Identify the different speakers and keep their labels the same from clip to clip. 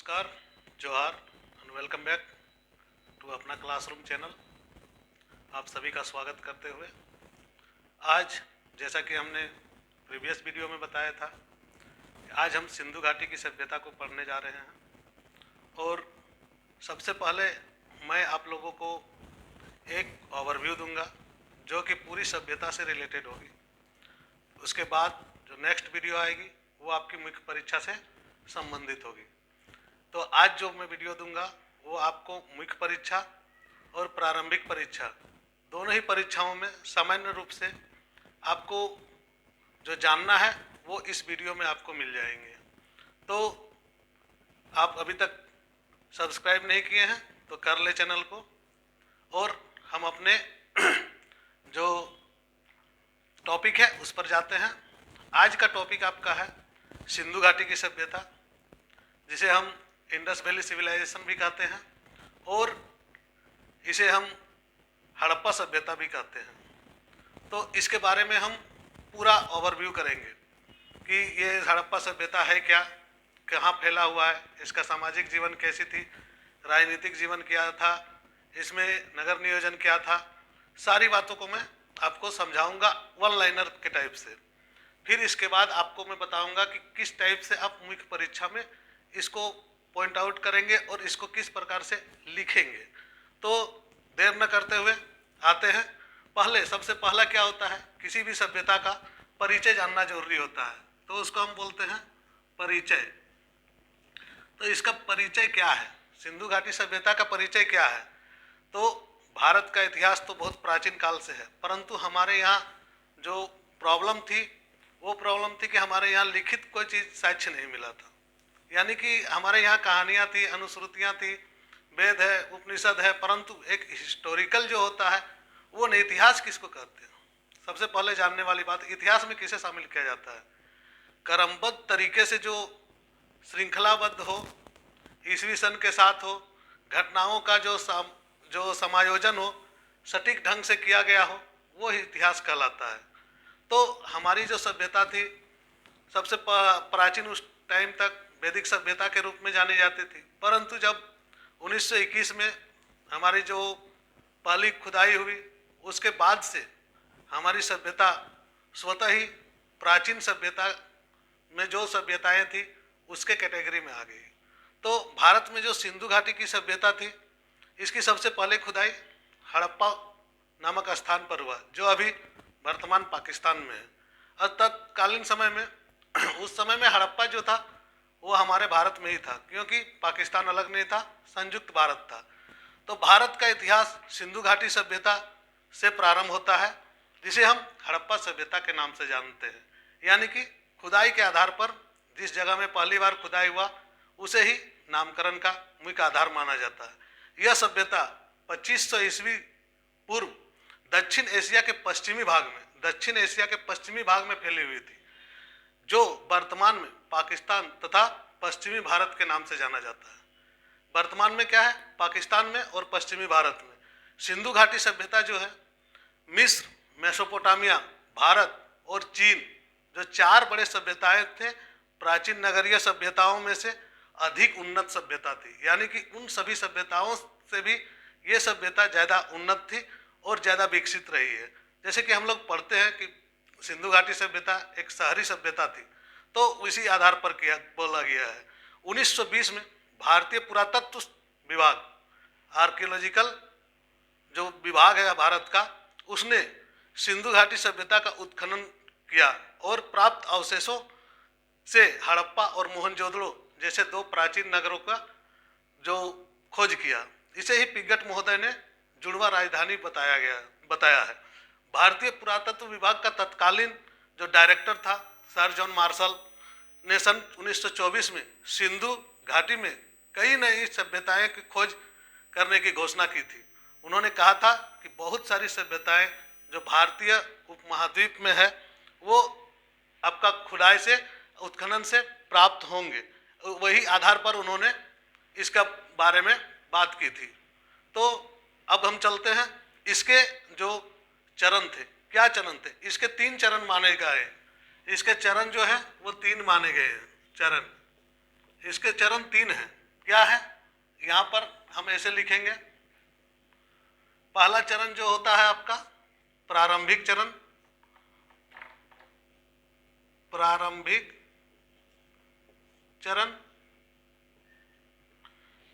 Speaker 1: नमस्कार, जोहार and welcome back to अपना क्लासरूम चैनल। आप सभी का स्वागत करते हुए आज, जैसा कि हमने प्रीवियस वीडियो में बताया था, आज हम सिंधु घाटी की सभ्यता को पढ़ने जा रहे हैं। और सबसे पहले मैं आप लोगों को एक ओवरव्यू दूंगा जो कि पूरी सभ्यता से रिलेटेड होगी। उसके बाद जो नेक्स्ट वीडियो आएगी वो आपकी मुख्य परीक्षा से संबंधित होगी। तो आज जो मैं वीडियो दूंगा वो आपको मुख्य परीक्षा और प्रारंभिक परीक्षा दोनों ही परीक्षाओं में सामान्य रूप से आपको जो जानना है वो इस वीडियो में आपको मिल जाएंगे। तो आप अभी तक सब्सक्राइब नहीं किए हैं तो कर ले चैनल को। और हम अपने जो टॉपिक है उस पर जाते हैं। आज का टॉपिक आपका है सिंधु घाटी की सभ्यता, जिसे हम इंडस वैली सिविलाइजेशन भी कहते हैं और इसे हम हड़प्पा सभ्यता भी कहते हैं। तो इसके बारे में हम पूरा ओवरव्यू करेंगे कि ये हड़प्पा सभ्यता है क्या, कहाँ फैला हुआ है, इसका सामाजिक जीवन कैसी थी, राजनीतिक जीवन क्या था, इसमें नगर नियोजन क्या था। सारी बातों को मैं आपको समझाऊंगा वन लाइनर के टाइप से। फिर इसके बाद आपको मैं बताऊंगा कि किस टाइप से आप मुख्य परीक्षा में इसको पॉइंट आउट करेंगे और इसको किस प्रकार से लिखेंगे। तो देर न करते हुए आते हैं। सबसे पहला क्या होता है, किसी भी सभ्यता का परिचय जानना जरूरी होता है, तो उसको हम बोलते हैं परिचय। तो इसका परिचय क्या है, सिंधु घाटी सभ्यता का परिचय क्या है? तो भारत का इतिहास तो बहुत प्राचीन काल से है, परंतु हमारे यहाँ जो प्रॉब्लम थी वो प्रॉब्लम थी कि हमारे यहाँ लिखित कोई चीज़ साक्ष्य नहीं मिला था। यानी कि हमारे यहाँ कहानियाँ थी, अनुश्रुतियाँ थी, वेद है, उपनिषद है, परंतु एक हिस्टोरिकल जो होता है वो नहीं। इतिहास किसको कहते हैं? सबसे पहले जानने वाली बात, इतिहास में किसे शामिल किया जाता है? क्रमबद्ध तरीके से जो श्रृंखलाबद्ध हो, ईस्वी सन के साथ हो, घटनाओं का जो समायोजन हो, सटीक ढंग से किया गया हो, वो इतिहास कहलाता है। तो हमारी जो सभ्यता थी सबसे प्राचीन उस टाइम तक वैदिक सभ्यता के रूप में जानी जाती थी, परंतु जब 1921 में हमारी जो पहली खुदाई हुई उसके बाद से हमारी सभ्यता स्वतः ही प्राचीन सभ्यता में जो सभ्यताएं थी उसके कैटेगरी में आ गई। तो भारत में जो सिंधु घाटी की सभ्यता थी इसकी सबसे पहले खुदाई हड़प्पा नामक स्थान पर हुआ, जो अभी वर्तमान पाकिस्तान में है। और तत्कालीन समय में उस समय में हड़प्पा जो था वो हमारे भारत में ही था, क्योंकि पाकिस्तान अलग नहीं था, संयुक्त भारत था। तो भारत का इतिहास सिंधु घाटी सभ्यता से प्रारंभ होता है, जिसे हम हड़प्पा सभ्यता के नाम से जानते हैं। यानी कि खुदाई के आधार पर जिस जगह में पहली बार खुदाई हुआ उसे ही नामकरण का मुख्य आधार माना जाता है। यह सभ्यता 2500 ईस्वी पूर्व दक्षिण एशिया के पश्चिमी भाग में फैली हुई थी, जो वर्तमान में पाकिस्तान तथा पश्चिमी भारत के नाम से जाना जाता है। वर्तमान में क्या है, पाकिस्तान में और पश्चिमी भारत में। सिंधु घाटी सभ्यता जो है मिस्र, मेसोपोटामिया, भारत और चीन, जो चार बड़े सभ्यताएं थे, प्राचीन नगरीय सभ्यताओं में से अधिक उन्नत सभ्यता थी। यानी कि उन सभी सभ्यताओं से भी ये सभ्यता ज़्यादा उन्नत थी और ज़्यादा विकसित रही है। जैसे कि हम लोग पढ़ते हैं कि सिंधु घाटी सभ्यता एक शहरी सभ्यता थी, तो उसी आधार पर बोला गया है। 1920 में भारतीय पुरातत्व विभाग, आर्कियोलॉजिकल जो विभाग है भारत का, उसने सिंधु घाटी सभ्यता का उत्खनन किया और प्राप्त अवशेषों से हड़प्पा और मोहनजोदड़ो जैसे दो प्राचीन नगरों का जो खोज किया। इसे ही पिगट महोदय ने जुड़वा राजधानी बताया है। भारतीय पुरातत्व विभाग का तत्कालीन जो डायरेक्टर था सर जॉन मार्शल ने सन 1924 में सिंधु घाटी में कई नई सभ्यताएं की खोज करने की घोषणा की थी। उन्होंने कहा था कि बहुत सारी सभ्यताएं जो भारतीय उपमहाद्वीप में है वो आपका खुदाई से, उत्खनन से प्राप्त होंगे। वही आधार पर उन्होंने इसका बारे में बात की थी। तो अब हम चलते हैं, इसके जो चरण थे, क्या चरण थे? इसके 3 चरण माने गए। इसके चरण जो है वो 3 माने गए हैं। चरण, इसके चरण 3 हैं। क्या है, यहाँ पर हम ऐसे लिखेंगे, पहला चरण जो होता है आपका प्रारंभिक चरण, प्रारंभिक चरण,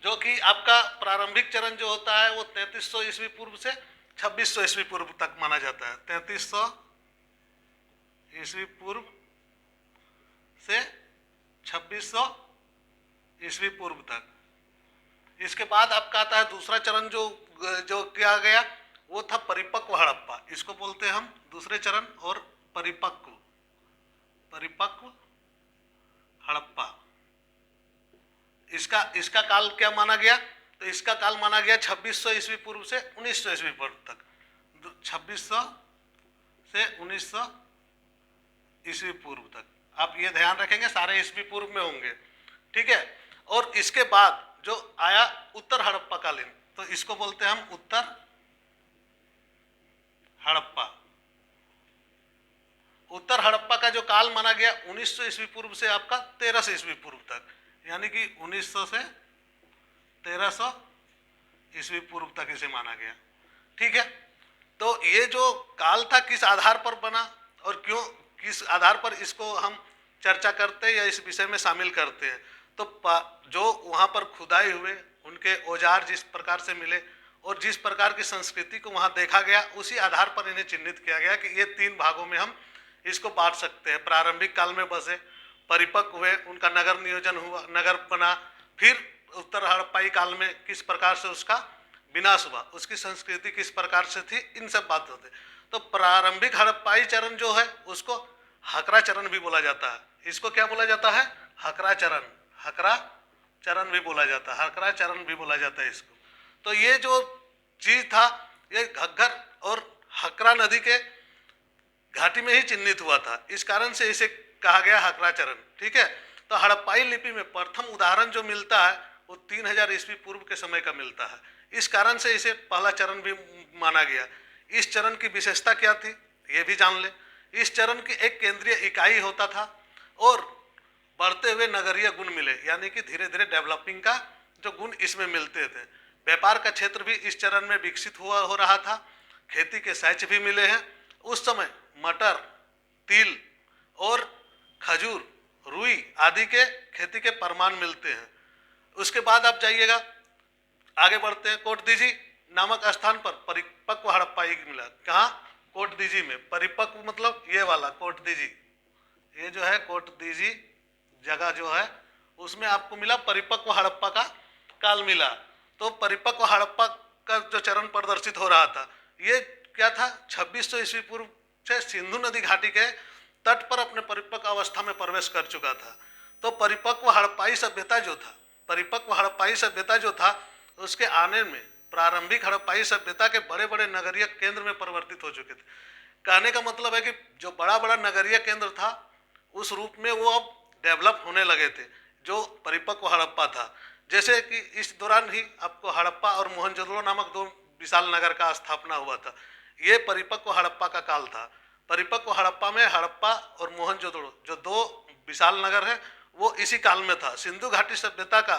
Speaker 1: जो कि आपका प्रारंभिक चरण जो होता है वो 3300 ईस्वी पूर्व से 2600 ईस्वी पूर्व तक माना जाता है। 3300 ईस्वी पूर्व से 2600 ईस्वी पूर्व तक। इसके बाद आपका आता है दूसरा चरण जो किया गया वो था परिपक्व हड़प्पा, इसको बोलते हैं हम दूसरे चरण, और परिपक्व हड़प्पा। इसका काल क्या माना गया, तो इसका काल माना गया 2600 ईस्वी पूर्व से 1900 ईस्वी पूर्व तक। 2600 से 1900 ईस्वी पूर्व तक आप ये ध्यान रखेंगे, सारे ईस्वी पूर्व में होंगे, ठीक है। और इसके बाद जो आया उत्तर हड़प्पा कालीन, तो इसको बोलते हैं हम उत्तर हड़प्पा। उत्तर हड़प्पा का जो काल माना गया 1900 ईस्वी पूर्व से आपका 1300 ईस्वी पूर्व तक, यानी कि 1900 से 1300 ईस्वी पूर्व तक इसे माना गया, ठीक है। तो ये जो काल था किस आधार पर बना और क्यों, किस आधार पर इसको हम चर्चा करते हैं या इस विषय में शामिल करते हैं, तो जो वहाँ पर खुदाई हुए, उनके औजार जिस प्रकार से मिले और जिस प्रकार की संस्कृति को वहाँ देखा गया, उसी आधार पर इन्हें चिन्हित किया गया कि ये 3 भागों में हम इसको बांट सकते हैं। प्रारंभिक काल में बसे, परिपक्व हुए, उनका नगर नियोजन हुआ, नगर बना, फिर उत्तर हड़प्पाई काल में किस प्रकार से उसका विनाश हुआ, उसकी संस्कृति किस प्रकार से थी, इन सब बात होते। तो प्रारंभिक हड़प्पाई चरण जो है उसको हकरा चरण भी बोला जाता है। इसको क्या बोला जाता है, हकरा चरण, हकरा चरण भी बोला जाता है, हकरा चरण भी बोला जाता है इसको। तो ये जो चीज था ये घग्गर और हकरा नदी के घाटी में ही चिन्हित हुआ था, इस कारण से इसे कहा गया हकरा चरण, ठीक है। तो हड़प्पाई लिपि में प्रथम उदाहरण जो मिलता है वो 3000 ईस्वी पूर्व के समय का मिलता है, इस कारण से इसे पहला चरण भी माना गया। इस चरण की विशेषता क्या थी ये भी जान ले। इस चरण की एक केंद्रीय इकाई होता था और बढ़ते हुए नगरीय गुण मिले, यानी कि धीरे धीरे डेवलपिंग का जो गुण इसमें मिलते थे। व्यापार का क्षेत्र भी इस चरण में विकसित हो रहा था, खेती के साक्ष्य भी मिले हैं। उस समय मटर, तिल और खजूर, रुई आदि के खेती के प्रमाण मिलते हैं। उसके बाद आप जाइएगा, आगे बढ़ते हैं, कोटदीजी नामक स्थान पर परिपक्व हड़प्पाई मिला। कहाँ, कोटदीजी में। परिपक्व मतलब ये वाला कोटदीजी, ये जो है कोटदीजी जगह जो है उसमें आपको मिला परिपक्व हड़प्पा का काल मिला। तो परिपक्व हड़प्पा का जो चरण प्रदर्शित हो रहा था ये क्या था, 2600 ईस्वी पूर्व से सिंधु नदी घाटी के तट पर अपने परिपक्व अवस्था में प्रवेश कर चुका था। तो परिपक्व हड़प्पाई सभ्यता जो था, परिपक्व हड़प्पाई सभ्यता जो था उसके आने में प्रारंभिक हड़प्पाई सभ्यता के बड़े बड़े नगरीय केंद्र में परिवर्तित हो चुके थे। कहने का मतलब है कि जो बड़ा बड़ा नगरीय केंद्र था उस रूप में वो अब डेवलप होने लगे थे, जो परिपक्व हड़प्पा था। जैसे कि इस दौरान ही आपको हड़प्पा और मोहनजोदड़ो नामक 2 विशाल नगर का स्थापना हुआ था, ये परिपक्व हड़प्पा का काल था। परिपक्व हड़प्पा में हड़प्पा और मोहनजोदड़ो जो 2 विशाल नगर है वो इसी काल में था। सिंधु घाटी सभ्यता का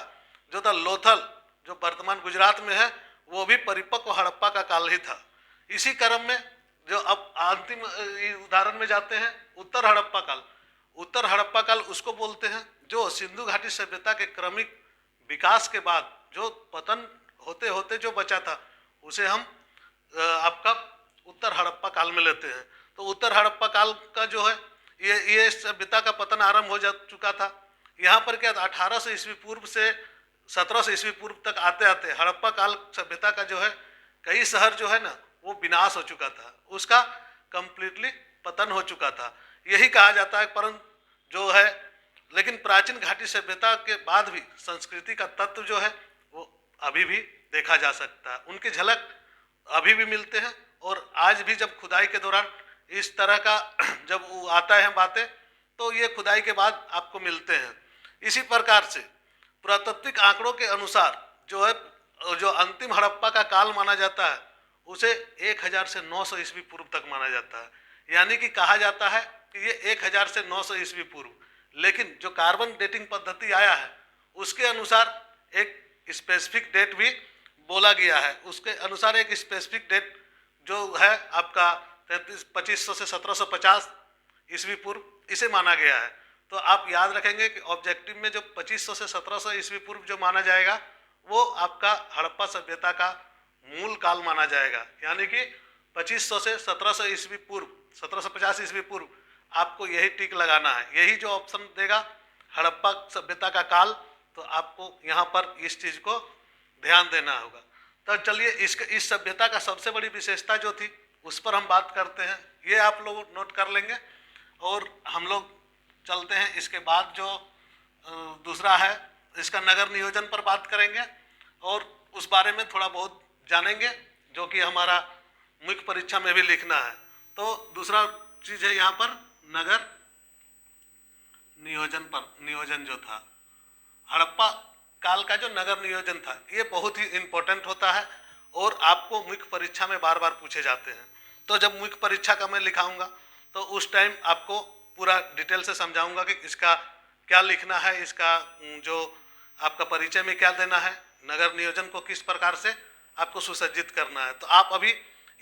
Speaker 1: जो था लोथल, जो वर्तमान गुजरात में है, वो भी परिपक्व हड़प्पा का काल ही था। इसी क्रम में जो अब अंतिम उदाहरण में जाते हैं, उत्तर हड़प्पा काल। उत्तर हड़प्पा काल उसको बोलते हैं जो सिंधु घाटी सभ्यता के क्रमिक विकास के बाद जो पतन होते होते जो बचा था उसे हम आपका उत्तर हड़प्पा काल में लेते हैं। तो उत्तर हड़प्पा काल का जो है ये सभ्यता का पतन आरंभ हो जा चुका था। यहाँ पर क्या 1800 ईस्वी पूर्व से 1700 ईस्वी पूर्व तक आते आते हड़प्पा काल सभ्यता का जो है कई शहर जो है ना वो विनाश हो चुका था, उसका कंप्लीटली पतन हो चुका था, यही कहा जाता है। परंतु जो है लेकिन प्राचीन घाटी सभ्यता के बाद भी संस्कृति का तत्व जो है वो अभी भी देखा जा सकता है, उनकी झलक अभी भी मिलते हैं। और आज भी जब खुदाई के दौरान इस तरह का जब वो आता है बातें तो ये खुदाई के बाद आपको मिलते हैं। इसी प्रकार से पुरातात्विक आंकड़ों के अनुसार जो है जो अंतिम हड़प्पा का काल माना जाता है उसे 1000 से 900 ईस्वी पूर्व तक माना जाता है, यानी कि कहा जाता है कि ये 1000 से 900 ईस्वी पूर्व। लेकिन जो कार्बन डेटिंग पद्धति आया है उसके अनुसार एक स्पेसिफिक डेट भी बोला गया है। उसके अनुसार एक स्पेसिफिक डेट जो है आपका 2500 से 1750 ईस्वी पूर्व, इसे माना गया है। तो आप याद रखेंगे कि ऑब्जेक्टिव में जो 2500 से 1700 ईस्वी पूर्व जो माना जाएगा वो आपका हड़प्पा सभ्यता का मूल काल माना जाएगा। यानी कि 2500 से 1700 ईस्वी पूर्व, 1750 ईस्वी पूर्व आपको यही टिक लगाना है। यही जो ऑप्शन देगा हड़प्पा सभ्यता का काल, तो आपको यहाँ पर इस चीज को ध्यान देना होगा। तो चलिए इस सभ्यता का सबसे बड़ी विशेषता जो थी उस पर हम बात करते हैं। ये आप लोग नोट कर लेंगे और हम लोग चलते हैं। इसके बाद जो दूसरा है इसका नगर नियोजन पर बात करेंगे और उस बारे में थोड़ा बहुत जानेंगे जो कि हमारा मुख्य परीक्षा में भी लिखना है। तो दूसरा चीज है यहाँ पर नगर नियोजन जो था हड़प्पा काल का, जो नगर नियोजन था, ये बहुत ही इम्पोर्टेंट होता है और आपको मुख्य परीक्षा में बार बार पूछे जाते हैं। तो जब मुख्य परीक्षा का मैं लिखाऊंगा तो उस टाइम आपको पूरा डिटेल से समझाऊंगा कि इसका क्या लिखना है, इसका जो आपका परिचय में क्या देना है, नगर नियोजन को किस प्रकार से आपको सुसज्जित करना है। तो आप अभी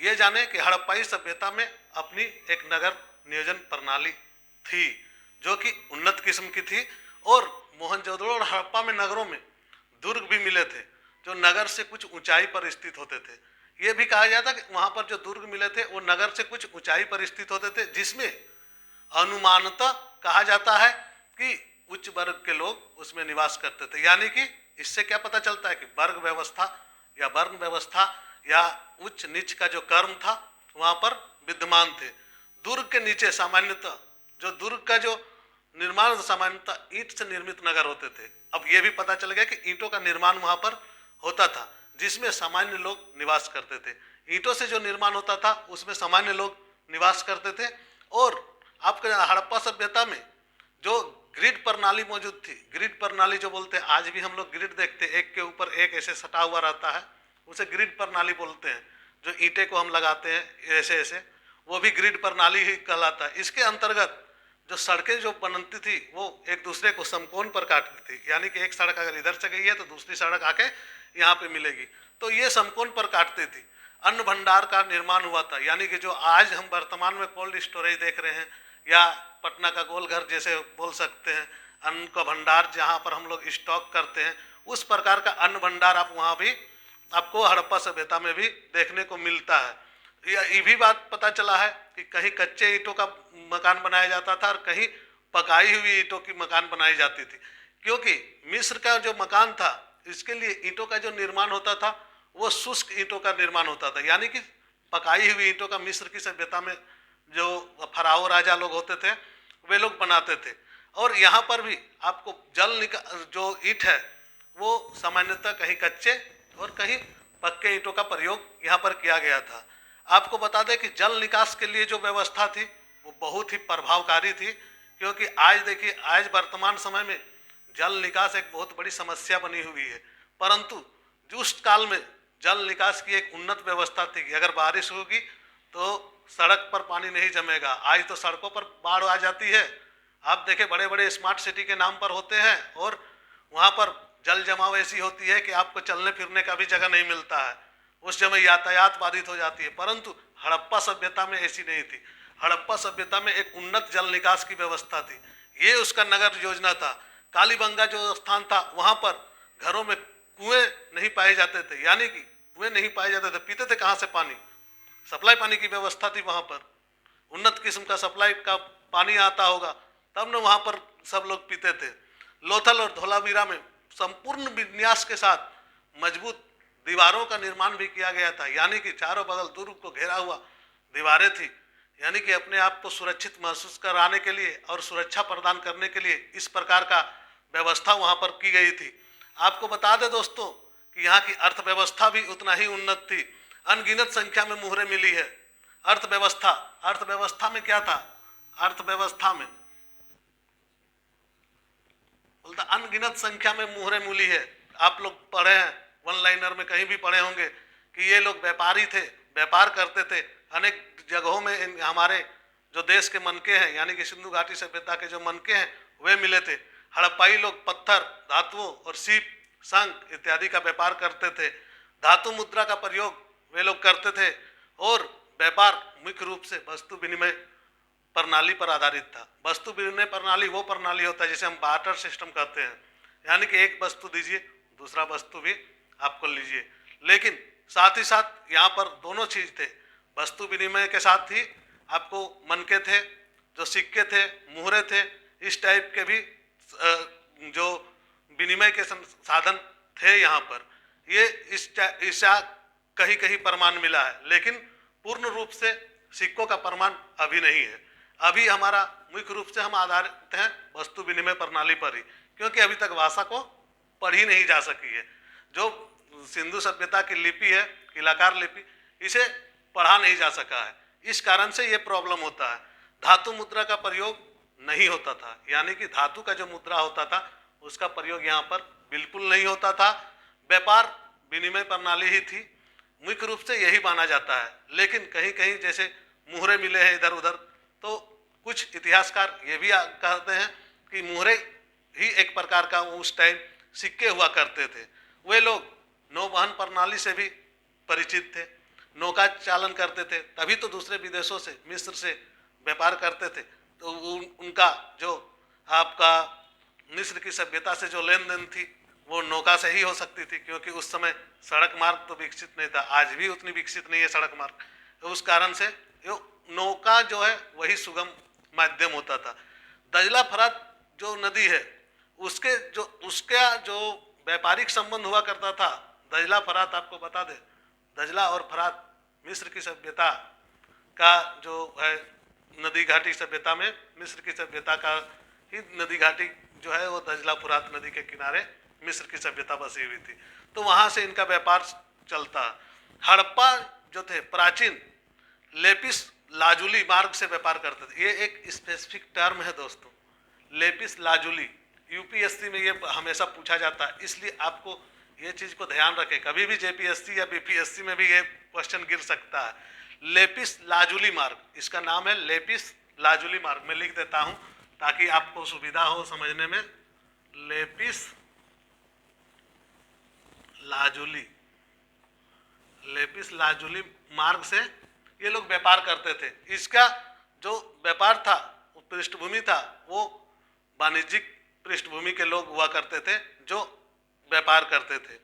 Speaker 1: ये जाने कि हड़प्पाई सभ्यता में अपनी एक नगर नियोजन प्रणाली थी जो कि उन्नत किस्म की थी और मोहनजोदड़ो और हड़प्पा में नगरों में दुर्ग भी मिले थे जो नगर से कुछ ऊंचाई पर स्थित होते थे। ये भी कहा जाता कि वहां पर जो दुर्ग मिले थे वो नगर से कुछ ऊंचाई पर स्थित होते थे, जिसमें अनुमानतः कहा जाता है कि उच्च वर्ग के लोग उसमें निवास करते थे। यानी कि इससे क्या पता चलता है कि वर्ग व्यवस्था या वर्ण व्यवस्था या उच्च नीच का जो कर्म था वहां पर विद्यमान थे। दुर्ग के नीचे सामान्यतः जो दुर्ग का जो निर्माण सामान्यतः ईंट से निर्मित नगर होते थे। अब ये भी पता चल गया कि ईंटों का निर्माण वहां पर होता था जिसमें सामान्य लोग निवास करते थे। ईंटों से जो निर्माण होता था उसमें सामान्य लोग निवास करते थे। और आपके हड़प्पा सभ्यता में जो ग्रिड प्रणाली मौजूद थी, ग्रिड प्रणाली जो बोलते हैं, आज भी हम लोग ग्रिड देखते हैं, एक के ऊपर एक ऐसे सटा हुआ रहता है, उसे ग्रिड प्रणाली बोलते हैं। जो ईंटे को हम लगाते हैं ऐसे ऐसे, वो भी ग्रिड प्रणाली ही कहलाता है। इसके अंतर्गत जो सड़कें जो बनती थी वो एक दूसरे को समकोण पर काटती थी। यानी कि एक सड़क अगर इधर से गई है तो दूसरी सड़क आके यहाँ पे मिलेगी, तो ये समकोण पर काटती थी। अन्न भंडार का निर्माण हुआ था। यानी कि जो आज हम वर्तमान में कोल्ड स्टोरेज देख रहे हैं या पटना का गोलघर जैसे बोल सकते हैं, अन्न का भंडार जहाँ पर हम लोग स्टॉक करते हैं, उस प्रकार का अन्न भंडार आप वहाँ भी आपको हड़प्पा सभ्यता में भी देखने को मिलता है। ये भी बात पता चला है कि कहीं कच्चे ईंटों का मकान बनाया जाता था और कहीं पकाई हुई ईंटों की मकान बनाई जाती थी, क्योंकि मिस्र का जो मकान था इसके लिए ईंटों का जो निर्माण होता था वो शुष्क ईंटों का निर्माण होता था। यानी कि पकाई हुई ईंटों का मिस्र की सभ्यता में जो फराओ राजा लोग होते थे वे लोग बनाते थे। और यहाँ पर भी आपको जो ईंट है वो सामान्यतः कहीं कच्चे और कहीं पक्के ईंटों का प्रयोग यहाँ पर किया गया था। आपको बता दें कि जल निकास के लिए जो व्यवस्था थी वो बहुत ही प्रभावकारी थी, क्योंकि आज देखिए, आज वर्तमान समय में जल निकास एक बहुत बड़ी समस्या बनी हुई है, परंतु उस काल में जल निकास की एक उन्नत व्यवस्था थी कि अगर बारिश होगी तो सड़क पर पानी नहीं जमेगा। आज तो सड़कों पर बाढ़ आ जाती है। आप देखें बड़े बड़े स्मार्ट सिटी के नाम पर होते हैं और वहाँ पर जल जमाव ऐसी होती है कि आपको चलने फिरने का भी जगह नहीं मिलता है, उस समय यातायात बाधित हो जाती है। परंतु हड़प्पा सभ्यता में ऐसी नहीं थी। हड़प्पा सभ्यता में एक उन्नत जल निकास की व्यवस्था थी, ये उसका नगर योजना था। कालीबंगा जो स्थान था वहाँ पर घरों में कुएं नहीं पाए जाते थे। यानी कि कुएं नहीं पाए जाते थे, पीते थे कहाँ से पानी, सप्लाई पानी की व्यवस्था थी वहाँ पर। उन्नत किस्म का सप्लाई का पानी आता होगा तब न वहाँ पर सब लोग पीते थे। लोथल और धोलावीरा में संपूर्ण विन्यास के साथ मजबूत दीवारों का निर्माण भी किया गया था। यानी कि चारों बगल दुर्ग को घेरा हुआ दीवारें थी। यानी कि अपने आप को सुरक्षित महसूस कराने के लिए और सुरक्षा प्रदान करने के लिए इस प्रकार का व्यवस्था वहाँ पर की गई थी। आपको बता दें दोस्तों कि यहाँ की अर्थव्यवस्था भी उतना ही उन्नत थी। अनगिनत संख्या में मुहरें मिली है। अर्थव्यवस्था में क्या था, अर्थव्यवस्था में बोलता अनगिनत संख्या में मुहरें मिली है। आप लोग पढ़े हैं, वन लाइनर में कहीं भी पढ़े होंगे कि ये लोग व्यापारी थे, व्यापार करते थे। अनेक जगहों में हमारे जो देश के मनके हैं, यानी कि सिंधु घाटी सभ्यता के जो मनके हैं वे मिले थे। हड़प्पाई लोग पत्थर, धातुओं और सीप शंख इत्यादि का व्यापार करते थे। धातु मुद्रा का प्रयोग वे लोग करते थे और व्यापार मुख्य रूप से वस्तु विनिमय प्रणाली पर आधारित था। वस्तु विनिमय प्रणाली वो प्रणाली होता है जिसे हम बार्टर सिस्टम कहते हैं, यानी कि एक वस्तु दीजिए दूसरा वस्तु भी आपको लीजिए। लेकिन साथ ही साथ यहाँ पर दोनों चीज थे, वस्तु विनिमय के साथ ही आपको मनके थे, जो सिक्के थे, मुहरे थे, इस टाइप के भी जो विनिमय के साधन थे यहाँ पर। ये इसका कहीं कहीं प्रमाण मिला है, लेकिन पूर्ण रूप से सिक्कों का प्रमाण अभी नहीं है। अभी हमारा मुख्य रूप से हम आधारित हैं वस्तु विनिमय प्रणाली पर ही, क्योंकि अभी तक भाषा को पढ़ी नहीं जा सकी है। जो सिंधु सभ्यता की लिपि है, किलाकार लिपि, इसे पढ़ा नहीं जा सका है। इस कारण से ये प्रॉब्लम होता है। धातु मुद्रा का प्रयोग नहीं होता था, यानी कि धातु का जो मुद्रा होता था उसका प्रयोग यहाँ पर बिल्कुल नहीं होता था। व्यापार विनिमय प्रणाली ही थी, मुख्य रूप से यही माना जाता है। लेकिन कहीं कहीं जैसे मुहरे मिले हैं इधर उधर, तो कुछ इतिहासकार ये भी कहते हैं कि मुहरे ही एक प्रकार का उस टाइम सिक्के हुआ करते थे। वे लोग नौवहन प्रणाली से भी परिचित थे, नौका चालन करते थे, तभी तो दूसरे विदेशों से, मिस्र से व्यापार करते थे। तो उनका जो आपका मिस्र की सभ्यता से जो लेन देन थी वो नौका से ही हो सकती थी, क्योंकि उस समय सड़क मार्ग तो विकसित नहीं था, आज भी उतनी विकसित नहीं है सड़क मार्ग। तो उस कारण से नौका जो है वही सुगम माध्यम होता था। दजला फरात जो नदी है उसका जो व्यापारिक संबंध हुआ करता था, दजला फरात आपको बता दे, दजला और फरात मिस्र की सभ्यता का जो है, नदी घाटी सभ्यता में मिस्र की सभ्यता का ही नदी घाटी जो है वो दजला फरात नदी के किनारे मिस्र की सभ्यता बसी हुई थी, तो वहाँ से इनका व्यापार चलता। हड़प्पा जो थे प्राचीन लेपिस लाजुली मार्ग से व्यापार करते थे। ये एक स्पेसिफिक टर्म है दोस्तों, लेपिस लाजुली। यूपीएससी में ये हमेशा पूछा जाता है, इसलिए आपको ये चीज़ को ध्यान रखें। कभी भी जेपीएससी या बीपीएससी में भी ये क्वेश्चन गिर सकता है। लेपिस लाजुली मार्ग, इसका नाम है लेपिस लाजुली मार्ग। मैं लिख देता हूँ ताकि आपको सुविधा हो समझने में। लेपिस लाजुली, लेपिस लाजुली मार्ग से ये लोग व्यापार करते थे। इसका जो व्यापार था, पृष्ठभूमि था, वो वाणिज्यिक पृष्ठभूमि के लोग हुआ करते थे जो व्यापार करते थे।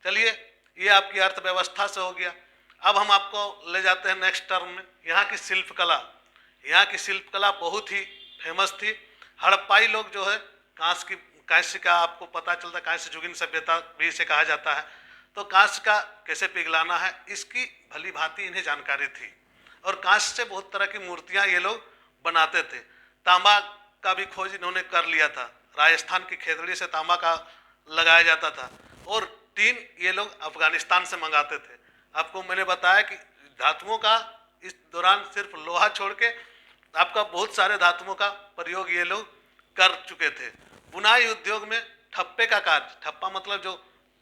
Speaker 1: चलिए, ये आपकी अर्थव्यवस्था से हो गया। अब हम आपको ले जाते हैं नेक्स्ट टर्म में, यहाँ की शिल्पकला। यहाँ की शिल्पकला बहुत ही फेमस थी। हड़प्पाई लोग जो है कांस्य का आपको पता चलता, कांस्य जुगीन सभ्यता भी इसे कहा जाता है। तो कांस्य का कैसे पिघलाना है इसकी भली भांति इन्हें जानकारी थी, और कांस्य से बहुत तरह की मूर्तियां ये लोग बनाते थे। तांबा का भी खोज इन्होंने कर लिया था, राजस्थान की खेतड़ी से तांबा का लगाया जाता था, और टीन ये लोग अफगानिस्तान से मंगाते थे। आपको मैंने बताया कि धातुओं का इस दौरान सिर्फ लोहा छोड़ के आपका बहुत सारे धातुओं का प्रयोग ये लोग कर चुके थे। बुनाई उद्योग में ठप्पे का कार्य, ठप्पा मतलब जो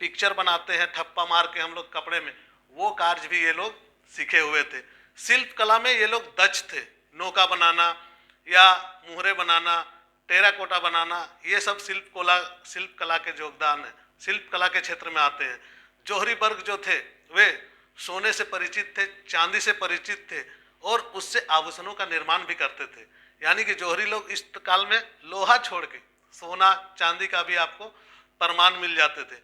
Speaker 1: पिक्चर बनाते हैं ठप्पा मार के हम लोग कपड़े में, वो कार्य भी ये लोग सीखे हुए थे। शिल्प कला में ये लोग दक्ष थे, नौका बनाना या मुहरे बनाना, टेराकोटा बनाना, ये सब शिल्प कला के योगदान है, शिल्प कला के क्षेत्र में आते हैं। जौहरी वर्ग जो थे वे सोने से परिचित थे, चांदी से परिचित थे, और उससे आभूषणों का निर्माण भी करते थे। यानी कि जौहरी लोग इस काल में लोहा छोड़ के सोना चांदी का भी आपको प्रमाण मिल जाते थे।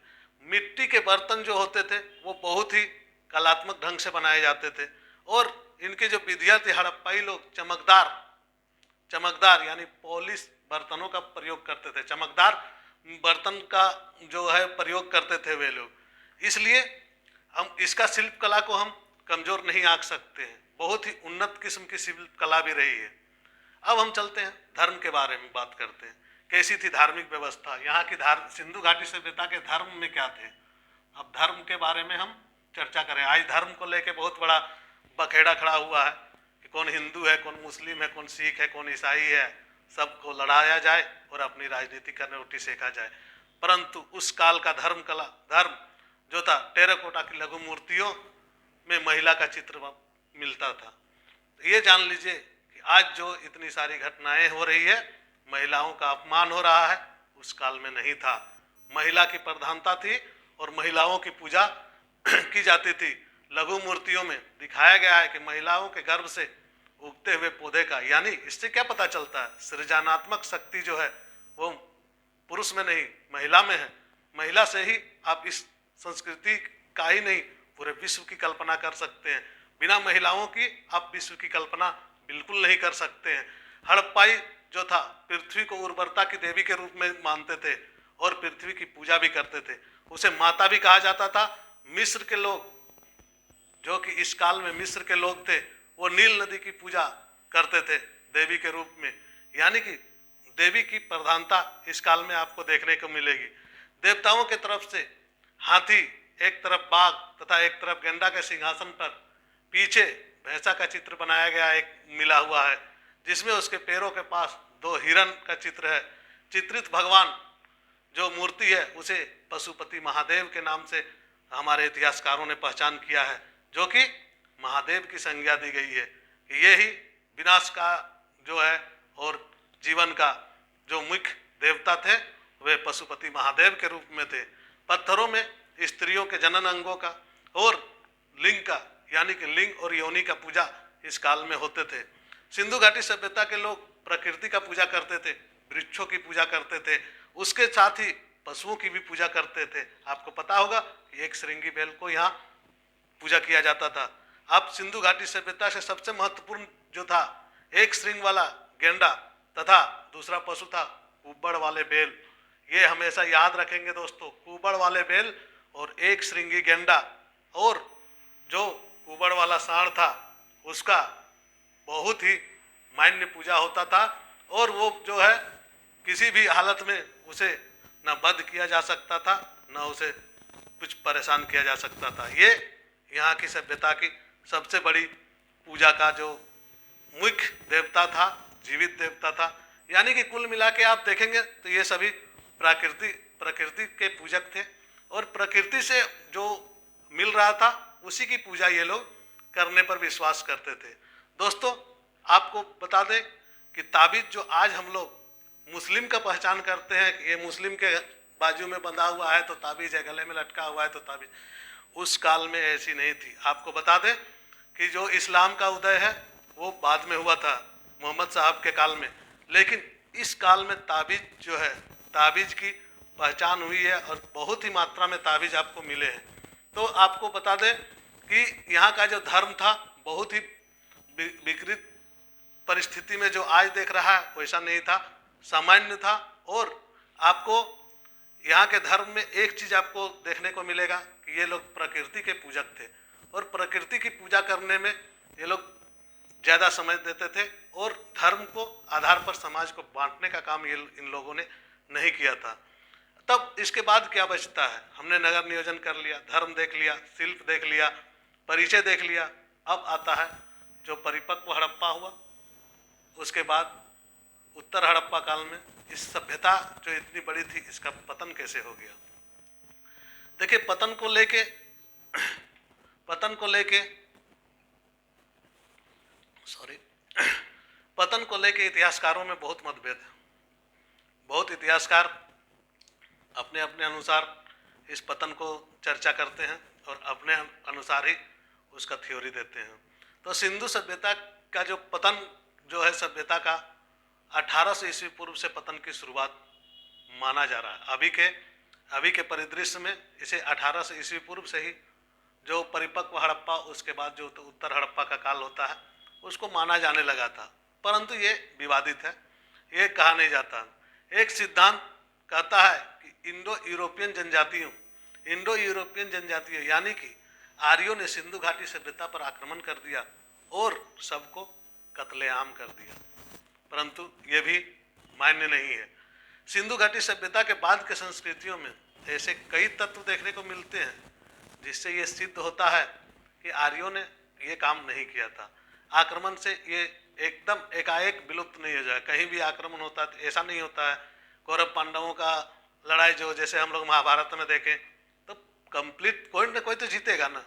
Speaker 1: मिट्टी के बर्तन जो होते थे वो बहुत ही कलात्मक ढंग से बनाए जाते थे, और इनकी जो विधियाँ थी, हड़प्पाई लोग चमकदार यानी पॉलिश बर्तनों का प्रयोग करते थे, चमकदार बर्तन का जो है प्रयोग करते थे वे लोग। इसलिए हम इसका शिल्प कला को हम कमजोर नहीं आंक सकते हैं, बहुत ही उन्नत किस्म की शिल्प कला भी रही है। अब हम चलते हैं धर्म के बारे में बात करते हैं, कैसी थी धार्मिक व्यवस्था यहाँ की। सिंधु घाटी सभ्यता के धर्म में क्या थे, अब धर्म के बारे में हम चर्चा करें। आज धर्म को लेकर बहुत बड़ा बखेड़ा खड़ा हुआ है कि कौन हिंदू है, कौन मुस्लिम है, कौन सिख है, कौन ईसाई है, सबको लड़ाया जाए और अपनी राजनीति करने रोटी सेका जाए। परंतु उस काल का धर्म जो था, टेराकोटा की लघु मूर्तियों में महिला का चित्र मिलता था। ये जान लीजिए कि आज जो इतनी सारी घटनाएं हो रही है, महिलाओं का अपमान हो रहा है, उस काल में नहीं था। महिला की प्रधानता थी और महिलाओं की पूजा की जाती थी। लघु मूर्तियों में दिखाया गया है कि महिलाओं के गर्भ से उगते हुए पौधे का, यानी इससे क्या पता चलता है, सृजनात्मक शक्ति जो है वो पुरुष में नहीं महिला में है। महिला से ही आप इस संस्कृति का ही नहीं पूरे विश्व की कल्पना कर सकते हैं। बिना महिलाओं की आप विश्व की कल्पना बिल्कुल नहीं कर सकते हैं। हड़प्पाई जो था पृथ्वी को उर्वरता की देवी के रूप में मानते थे और पृथ्वी की पूजा भी करते थे, उसे माता भी कहा जाता था। मिस्र के लोग, जो कि इस काल में मिस्र के लोग थे, वो नील नदी की पूजा करते थे देवी के रूप में, यानी कि देवी की प्रधानता इस काल में आपको देखने को मिलेगी। देवताओं के तरफ से हाथी, एक तरफ बाघ तथा एक तरफ गेंडा के सिंहासन पर पीछे भैंसा का चित्र बनाया गया एक मिला हुआ है, जिसमें उसके पैरों के पास 2 हिरण का चित्र है। चित्रित भगवान जो मूर्ति है उसे पशुपति महादेव के नाम से हमारे इतिहासकारों ने पहचान किया है, जो कि महादेव की संज्ञा दी गई है कि ये ही विनाश का जो है और जीवन का जो मुख्य देवता थे वे पशुपति महादेव के रूप में थे। पत्थरों में स्त्रियों के जनन अंगों का और लिंग का, यानी कि लिंग और योनि का पूजा इस काल में होते थे। सिंधु घाटी सभ्यता के लोग प्रकृति का पूजा करते थे, वृक्षों की पूजा करते थे, उसके साथ ही पशुओं की भी पूजा करते थे। आपको पता होगा कि एक श्रृंगी बैल को यहाँ पूजा किया जाता था। अब सिंधु घाटी सभ्यता से सबसे महत्वपूर्ण जो था एक श्रृंग वाला गेंडा तथा दूसरा पशु था कुब्बड़ वाले बैल। ये हमेशा याद रखेंगे दोस्तों, कुब्बड़ वाले बैल और एक श्रृंगी गेंडा, और जो कुब्बड़ वाला सांड था उसका बहुत ही मान्य पूजा होता था और वो जो है किसी भी हालत में उसे न वध किया जा सकता था न उसे कुछ परेशान किया जा सकता था। ये यहाँ की सभ्यता की सबसे बड़ी पूजा का जो मुख्य देवता था, जीवित देवता था। यानी कि कुल मिला के आप देखेंगे तो ये सभी प्रकृति के पूजक थे और प्रकृति से जो मिल रहा था उसी की पूजा ये लोग करने पर विश्वास करते थे। दोस्तों आपको बता दें कि ताबीज जो आज हम लोग मुस्लिम का पहचान करते हैं, ये मुस्लिम के बाजू में बंधा हुआ है तो ताबीज है, गले में लटका हुआ है तो ताबीज, उस काल में ऐसी नहीं थी। आपको बता दें कि जो इस्लाम का उदय है वो बाद में हुआ था मोहम्मद साहब के काल में, लेकिन इस काल में ताबीज जो है, ताबीज की पहचान हुई है और बहुत ही मात्रा में ताबीज आपको मिले हैं। तो आपको बता दें कि यहाँ का जो धर्म था बहुत ही विकृत परिस्थिति में जो आज देख रहा है वैसा नहीं था, सामान्य था। और आपको यहाँ के धर्म में एक चीज़ आपको देखने को मिलेगा कि ये लोग प्रकृति के पूजक थे और प्रकृति की पूजा करने में ये लोग ज़्यादा समय देते थे और धर्म को आधार पर समाज को बांटने का काम ये इन लोगों ने नहीं किया था। तब इसके बाद क्या बचता है, हमने नगर नियोजन कर लिया, धर्म देख लिया, शिल्प देख लिया, परिचय देख लिया। अब आता है जो परिपक्व हड़प्पा हुआ, उसके बाद उत्तर हड़प्पा काल में इस सभ्यता जो इतनी बड़ी थी इसका पतन कैसे हो गया। देखिए पतन को लेके इतिहासकारों में बहुत मतभेद है। बहुत इतिहासकार अपने अपने अनुसार इस पतन को चर्चा करते हैं और अपने अनुसार ही उसका थ्योरी देते हैं। तो सिंधु सभ्यता का जो पतन जो है सभ्यता का 1800 ईस्वी पूर्व से पतन की शुरुआत माना जा रहा है। अभी के परिदृश्य में इसे 1800 ईस्वी पूर्व से ही जो परिपक्व हड़प्पा, उसके बाद जो उत्तर हड़प्पा का काल होता है उसको माना जाने लगा था, परंतु ये विवादित है, ये कहा नहीं जाता। एक सिद्धांत कहता है कि इंडो यूरोपियन जनजातियों यानी कि आर्यों ने सिंधु घाटी सभ्यता पर आक्रमण कर दिया और सबको कत्लेआम कर दिया, परंतु ये भी मान्य नहीं है। सिंधु घाटी सभ्यता के बाद के संस्कृतियों में ऐसे कई तत्व देखने को मिलते हैं जिससे ये सिद्ध होता है कि आर्यों ने ये काम नहीं किया था। आक्रमण से ये एकदम एकाएक विलुप्त नहीं हो जाए, कहीं भी आक्रमण होता है तो ऐसा नहीं होता है कौरव पांडवों का लड़ाई जो जैसे हम लोग महाभारत में देखें तो कंप्लीट कोई ना कोई तो जीतेगा ना,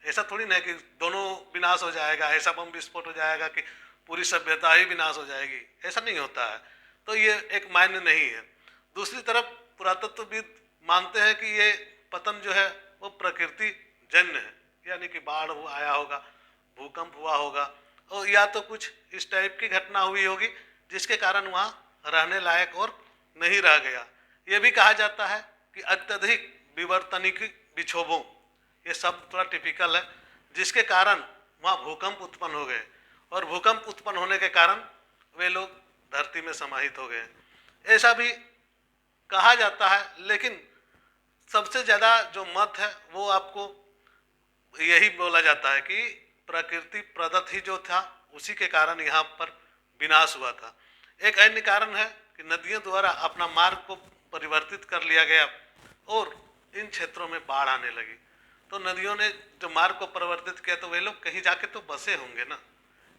Speaker 1: ऐसा थोड़ी ना कि दोनों विनाश हो जाएगा, ऐसा बम विस्फोट हो जाएगा कि पूरी सभ्यता ही विनाश हो जाएगी, ऐसा नहीं होता है। तो ये एक मान्य नहीं है। दूसरी तरफ पुरातत्वविद मानते हैं कि ये पतन जो है वो प्रकृति जन्य है, यानी कि बाढ़ आया होगा, भूकंप हुआ होगा, और या तो कुछ इस टाइप की घटना हुई होगी जिसके कारण वहाँ रहने लायक और नहीं रह गया। ये भी कहा जाता है कि अत्यधिक विवर्तनिक विक्षोभों, ये सब थोड़ा टिपिकल है, जिसके कारण वहाँ भूकंप उत्पन्न हो गए, और भूकंप उत्पन्न होने के कारण वे लोग धरती में समाहित हो गए, ऐसा भी कहा जाता है। लेकिन सबसे ज़्यादा जो मत है वो आपको यही बोला जाता है कि प्रकृति प्रदत्त ही जो था उसी के कारण यहाँ पर विनाश हुआ था। एक अन्य कारण है कि नदियों द्वारा अपना मार्ग को परिवर्तित कर लिया गया और इन क्षेत्रों में बाढ़ आने लगी। तो नदियों ने जो मार्ग को परिवर्तित किया तो वे लोग कहीं जाके तो बसे होंगे ना,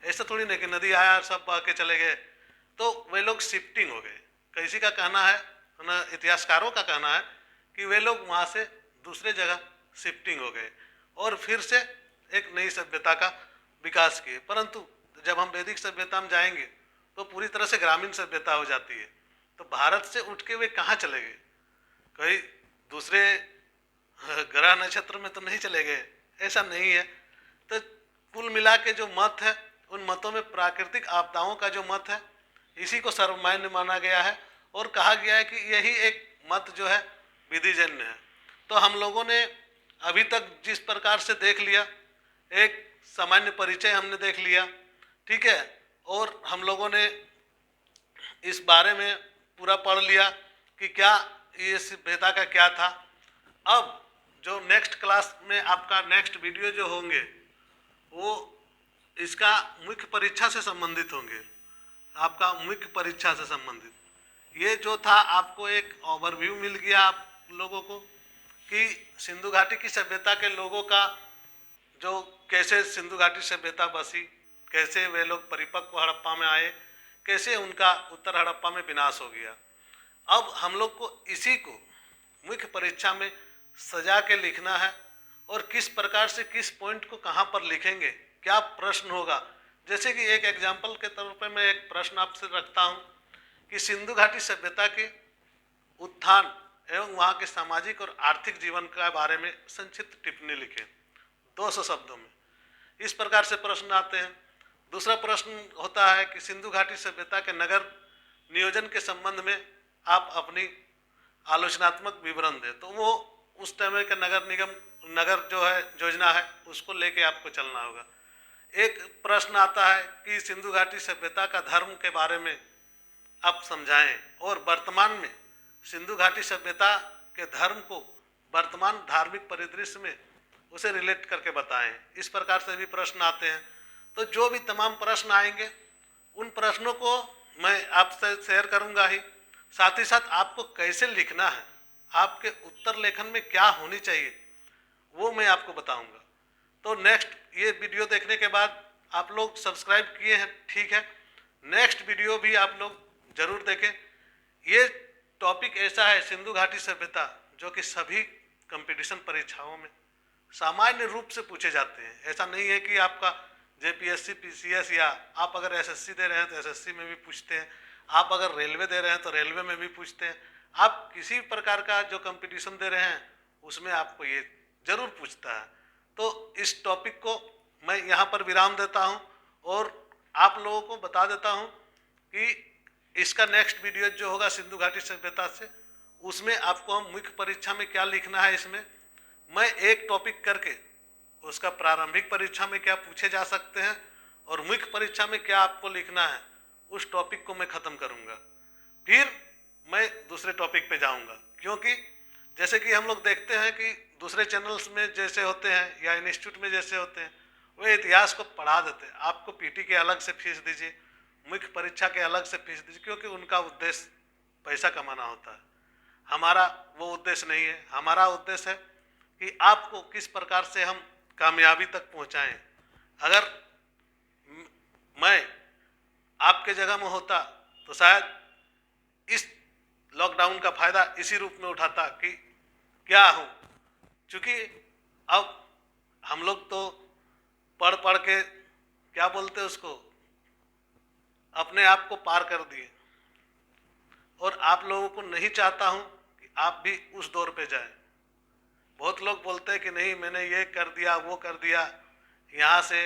Speaker 1: ऐसा थोड़ी नहीं कि नदी आया और सब बह के चले गए, तो वे लोग शिफ्टिंग हो गए। किसी का कहना है ना, इतिहासकारों का कहना है कि वे लोग वहाँ से दूसरे जगह शिफ्टिंग हो गए और फिर से एक नई सभ्यता का विकास किए। परंतु जब हम वैदिक सभ्यता में जाएंगे तो पूरी तरह से ग्रामीण सभ्यता हो जाती है। तो भारत से उठ के वे कहाँ चले गए? कहीं दूसरे ग्रह नक्षत्र में तो नहीं चले गए, ऐसा नहीं है। तो कुल मिला के जो मत है, उन मतों में प्राकृतिक आपदाओं का जो मत है इसी को सर्वमान्य माना गया है और कहा गया है कि यही एक मत जो है विधिजन्य है। तो हम लोगों ने अभी तक जिस प्रकार से देख लिया, एक सामान्य परिचय हमने देख लिया, ठीक है, और हम लोगों ने इस बारे में पूरा पढ़ लिया कि क्या ये सभ्यता का क्या था। अब जो नेक्स्ट क्लास में आपका नेक्स्ट वीडियो जो होंगे वो इसका मुख्य परीक्षा से संबंधित होंगे, आपका मुख्य परीक्षा से संबंधित। ये जो था आपको एक ओवरव्यू मिल गया आप लोगों को कि सिंधु घाटी की सभ्यता के लोगों का जो कैसे सिंधु घाटी सभ्यता बसी, कैसे वे लोग परिपक्व हड़प्पा में आए, कैसे उनका उत्तर हड़प्पा में विनाश हो गया। अब हम लोग को इसी को मुख्य परीक्षा में सजा के लिखना है और किस प्रकार से किस पॉइंट को कहाँ पर लिखेंगे, क्या प्रश्न होगा। जैसे कि एक एग्जाम्पल के तौर पर मैं एक प्रश्न आपसे रखता हूँ कि सिंधु घाटी सभ्यता के उत्थान एवं वहाँ के सामाजिक और आर्थिक जीवन के बारे में संक्षिप्त टिप्पणी लिखें 200 शब्दों में। इस प्रकार से प्रश्न आते हैं। दूसरा प्रश्न होता है कि सिंधु घाटी सभ्यता के नगर नियोजन के संबंध में आप अपनी आलोचनात्मक विवरण दें। तो वो उस समय के नगर जो है योजना है उसको लेके आपको चलना होगा। एक प्रश्न आता है कि सिंधु घाटी सभ्यता का धर्म के बारे में आप समझाएं और वर्तमान में सिंधु घाटी सभ्यता के धर्म को वर्तमान धार्मिक परिदृश्य में उसे रिलेट करके बताएं। इस प्रकार से भी प्रश्न आते हैं। तो जो भी तमाम प्रश्न आएंगे उन प्रश्नों को मैं आपसे शेयर करूंगा ही, साथ ही साथ आपको कैसे लिखना है, आपके उत्तर लेखन में क्या होनी चाहिए वो मैं आपको बताऊंगा। तो नेक्स्ट ये वीडियो देखने के बाद आप लोग सब्सक्राइब किए हैं, ठीक है, नेक्स्ट वीडियो भी आप लोग जरूर देखें। ये टॉपिक ऐसा है सिंधु घाटी सभ्यता जो कि सभी कंपटीशन परीक्षाओं में सामान्य रूप से पूछे जाते हैं। ऐसा नहीं है कि आपका जेपीएससी पीसीएस या आप अगर एसएससी दे रहे हैं तो एसएससी में भी पूछते हैं, आप अगर रेलवे दे रहे हैं तो रेलवे में भी पूछते हैं, आप किसी प्रकार का जो कंपटीशन दे रहे हैं उसमें आपको ये जरूर पूछता है। तो इस टॉपिक को मैं यहाँ पर विराम देता हूँ और आप लोगों को बता देता हूँ कि इसका नेक्स्ट वीडियो जो होगा सिंधु घाटी सभ्यता से, उसमें आपको हम मुख्य परीक्षा में क्या लिखना है, इसमें मैं एक टॉपिक करके उसका प्रारंभिक परीक्षा में क्या पूछे जा सकते हैं और मुख्य परीक्षा में क्या आपको लिखना है उस टॉपिक को मैं ख़त्म करूँगा। फिर मैं दूसरे टॉपिक पे जाऊँगा, क्योंकि जैसे कि हम लोग देखते हैं कि दूसरे चैनल्स में जैसे होते हैं या इंस्टीट्यूट में जैसे होते हैं वे इतिहास को पढ़ा देते हैं। आपको पीटी के अलग से फीस दीजिए, मुख्य परीक्षा के अलग से फीस दीजिए, क्योंकि उनका उद्देश्य पैसा कमाना होता है। हमारा वो उद्देश्य नहीं है। हमारा उद्देश्य है कि आपको किस प्रकार से हम कामयाबी तक पहुंचाएं। अगर मैं आपके जगह में होता तो शायद इस लॉकडाउन का फायदा इसी रूप में उठाता कि क्या हूँ, क्योंकि अब हम लोग तो पढ़ पढ़ के क्या बोलते उसको अपने आप को पार कर दिए, और आप लोगों को नहीं चाहता हूँ कि आप भी उस दौर पे जाएं। बहुत लोग बोलते हैं कि नहीं मैंने ये कर दिया वो कर दिया, यहाँ से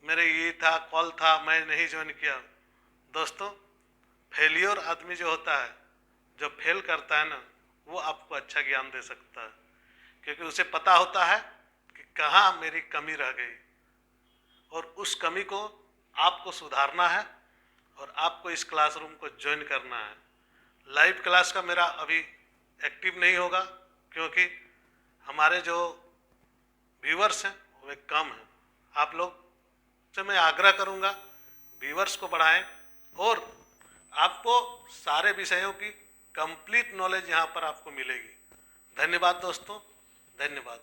Speaker 1: मेरे ये था कॉल था मैं नहीं ज्वाइन किया। दोस्तों, फेलियर आदमी जो होता है, जो फेल करता है ना, वो आपको अच्छा ज्ञान दे सकता है, क्योंकि उसे पता होता है कि कहाँ मेरी कमी रह गई और उस कमी को आपको सुधारना है और आपको इस क्लासरूम को ज्वाइन करना है। लाइव क्लास का मेरा अभी एक्टिव नहीं होगा, क्योंकि हमारे जो व्यूवर्स हैं वे कम हैं। आप लोग से मैं आग्रह करूंगा व्यूवर्स को बढ़ाएं और आपको सारे विषयों की कंप्लीट नॉलेज यहाँ पर आपको मिलेगी। धन्यवाद दोस्तों, धन्यवाद।